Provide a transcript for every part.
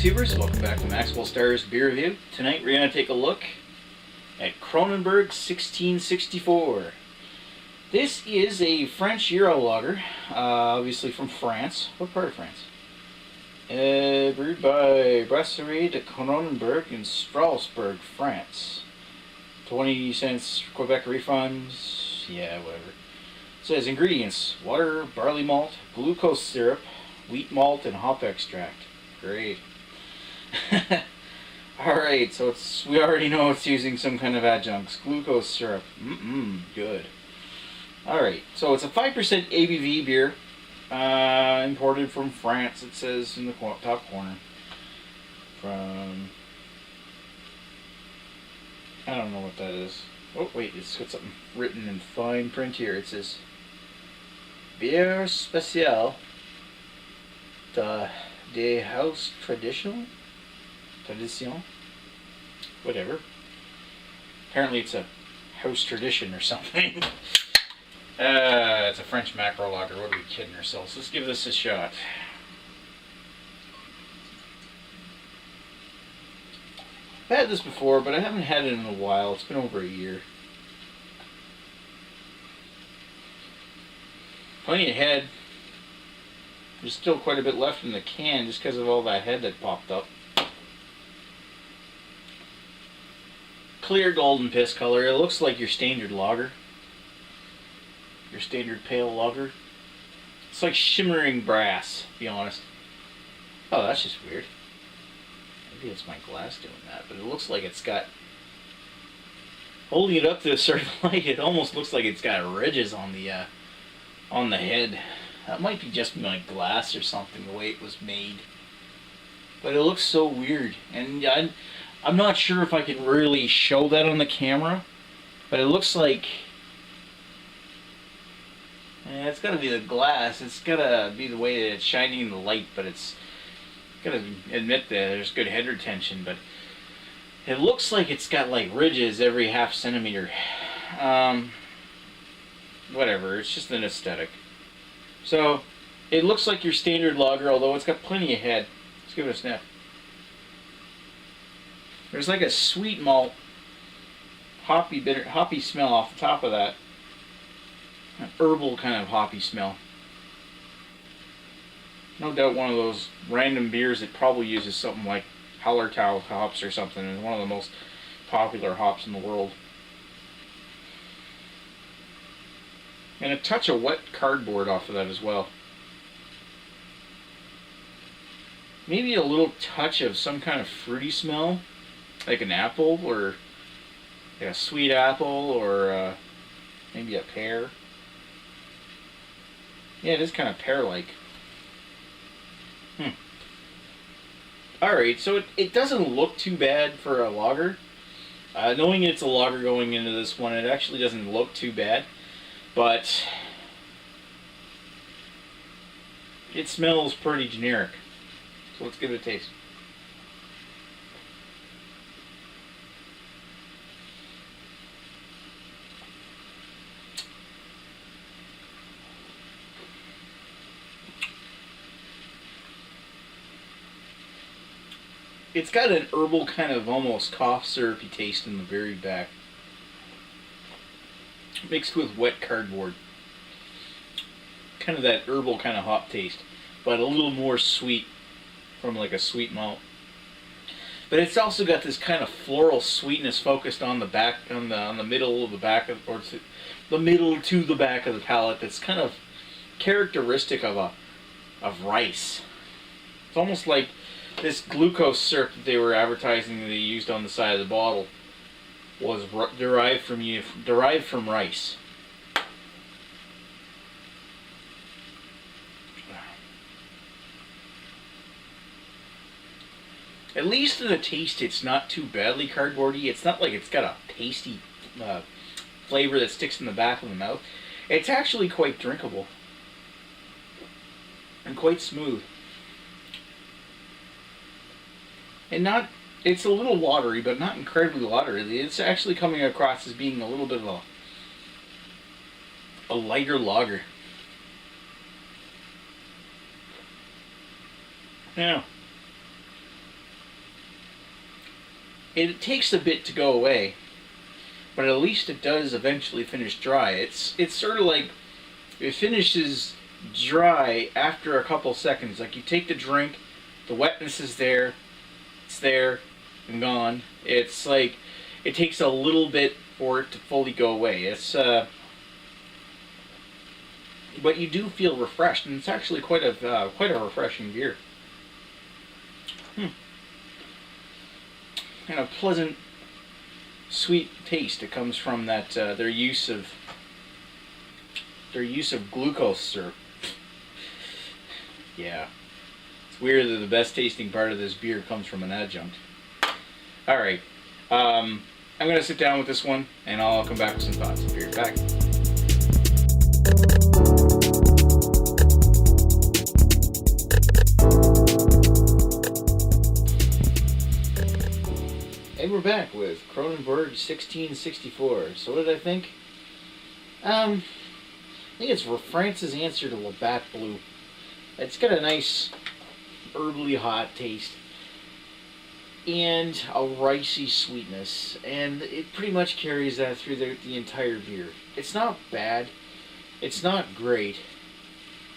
tubers, welcome back to Maxwell Starr's beer review. Tonight we're going to take a look at Kronenbourg 1664. This is a French Euro lager, obviously from France. What part of France? Brewed by Brasserie de Kronenbourg in Strasbourg, France. 20 cents Quebec refunds, yeah, whatever. It says ingredients: water, barley malt, glucose syrup, wheat malt, and hop extract. Great. Alright, so we already know it's using some kind of adjuncts. Glucose syrup. Good. Alright, so it's a 5% ABV beer. Imported from France, it says in the top corner. From... I don't know what that is. Oh, wait, it's got something written in fine print here. It says... Bière spéciale de house tradition? Whatever. Apparently it's a house tradition or something. It's a French macro lager. What are we kidding ourselves? Let's give this a shot. I've had this before, but I haven't had it in a while. It's been over a year. Plenty of head. There's still quite a bit left in the can just because of all that head that popped up. Clear golden piss color. It looks like your standard lager. Your standard pale lager. It's like shimmering brass, to be honest. Oh, that's just weird. Maybe it's my glass doing that, but it looks like it's got... Holding it up to a certain light, it almost looks like it's got ridges on the head. That might be just my glass or something, the way it was made. But it looks so weird. And I'm not sure if I can really show that on the camera. But it looks like... it's got to be the glass. It's got to be the way that it's shining in the light. But it's got to admit that there's good head retention. But it looks like it's got like ridges every half centimeter. Whatever. It's just an aesthetic. So, it looks like your standard lager, although it's got plenty of head. Let's give it a sniff. There's like a sweet malt, hoppy smell off the top of that. An herbal kind of hoppy smell. No doubt one of those random beers that probably uses something like Hallertau hops or something. It's one of the most popular hops in the world. And a touch of wet cardboard off of that as well. Maybe a little touch of some kind of fruity smell, like an apple, or like a sweet apple, or maybe a pear. Yeah, it is kind of pear-like. Alright, so it doesn't look too bad for a lager. Knowing it's a lager going into this one, it actually doesn't look too bad. But it smells pretty generic. So let's give it a taste. It's got an herbal kind of almost cough syrupy taste in the very back. Mixed with wet cardboard. Kind of that herbal kind of hop taste, but a little more sweet from like a sweet malt. But it's also got this kind of floral sweetness focused on the back, on the middle of the back of, or the middle to the back of the palate. That's kind of characteristic of rice. It's almost like this glucose syrup that they were advertising that they used on the side of the bottle was derived from rice. At least in the taste, it's not too badly cardboardy. It's not like it's got a pasty flavor that sticks in the back of the mouth. It's actually quite drinkable and quite smooth. And it's a little watery, but not incredibly watery. It's actually coming across as being a little bit of a lighter lager. Yeah. it takes a bit to go away, but at least it does eventually finish dry. It's sort of like it finishes dry after a couple seconds. Like you take the drink, the wetness is there, it's there and gone. It's like it takes a little bit for it to fully go away. It's but you do feel refreshed, and it's actually quite a refreshing beer. And a pleasant, sweet taste that comes from that their use of glucose syrup. Yeah, it's weird that the best tasting part of this beer comes from an adjunct. All right, I'm gonna sit down with this one, and I'll come back with some thoughts. Be right back. And we're back with Kronenbourg 1664. So what did I think? I think it's France's answer to Labatt Blue. It's got a nice herbally hot taste and a ricey sweetness, and it pretty much carries that through the entire beer. It's not bad. It's not great.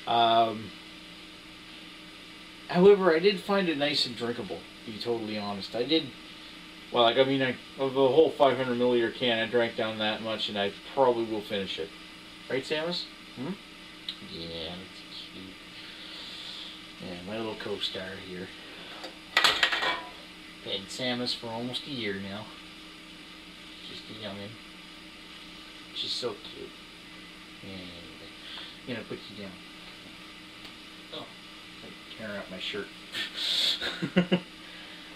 However, I did find it nice and drinkable, to be totally honest. I did. Well, like, I mean, of the whole 500 milliliter can, I drank down that much, and I probably will finish it. Right, Samus? Hmm? Yeah, that's cute. Yeah, my little co-star here. Had Samus for almost a year now. Just a youngin'. She's so cute. Yeah, I'm gonna put you down. Oh, I'm tearing up my shirt.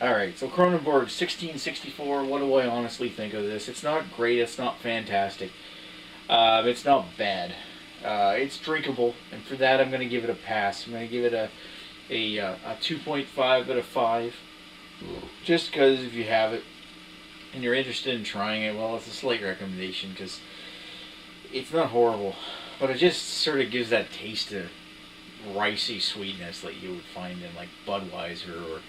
Alright, so Kronenbourg 1664, what do I honestly think of this? It's not great, it's not fantastic. It's not bad. It's drinkable, and for that I'm going to give it a pass. I'm going to give it a 2.5 out of 5. Just because if you have it and you're interested in trying it, well, it's a slight recommendation because it's not horrible. But it just sort of gives that taste of ricey sweetness that you would find in like Budweiser or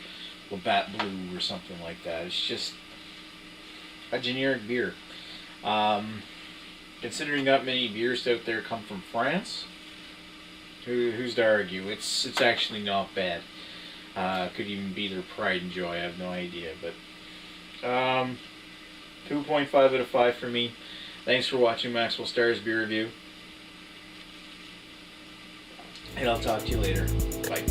Labatt Blue or something like that. It's just a generic beer. Considering not many beers out there come from France, who's to argue? It's actually not bad. Could even be their pride and joy. I have no idea, but 2.5 out of 5 for me. Thanks for watching Maxwell Starr's beer review, and I'll talk to you later. Bye.